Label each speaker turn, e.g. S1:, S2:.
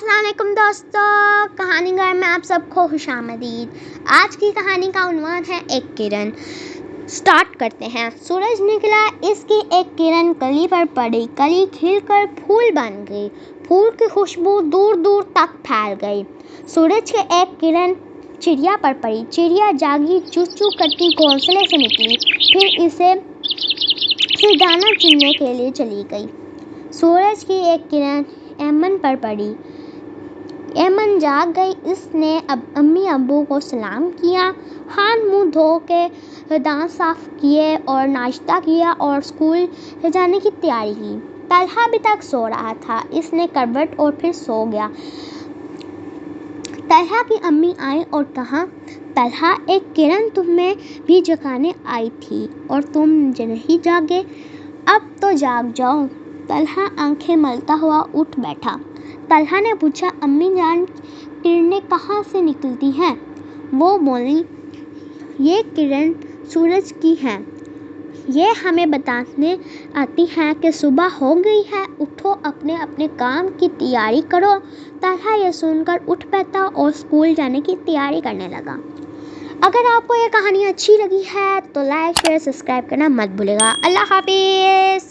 S1: अस्सलाम वालेकुम दोस्तों, कहानी घर में आप सबको खुशामदीद। आज की कहानी का उन्वान है एक किरण। स्टार्ट करते हैं। सूरज निकला, इसकी एक किरण कली पर पड़ी, कली खिलकर फूल बन गई, फूल की खुशबू दूर दूर तक फैल गई। सूरज की एक किरण चिड़िया पर पड़ी, चिड़िया जागी, चू चू करती घोंसले से निकली, फिर दाना चुनने के लिए चली गई। सूरज की एक किरण एमन पर पड़ी, एमन जाग गई, इसने अम्मी अब्बू को सलाम किया, हाथ मुंह धो के दांत साफ किए और नाश्ता किया और स्कूल जाने की तैयारी की। तलहा अभी तक सो रहा था, इसने करवट और फिर सो गया। तलहा की अम्मी आई और कहा, तलहा, एक किरण तुम्हें भी जगाने आई थी और तुम नहीं जागे, अब तो जाग जाओ। तलहा आंखें मलता हुआ उठ बैठा। तलहा ने पूछा, अम्मी जान, किरणें कहाँ से निकलती हैं? वो बोली, ये किरण सूरज की हैं, ये हमें बताने आती हैं कि सुबह हो गई है, उठो, अपने अपने काम की तैयारी करो। तलहा ये सुनकर उठ बैठा और स्कूल जाने की तैयारी करने लगा। अगर आपको ये कहानी अच्छी लगी है तो लाइक शेयर सब्सक्राइब करना मत भूलिएगा। अल्लाह हाफिज़।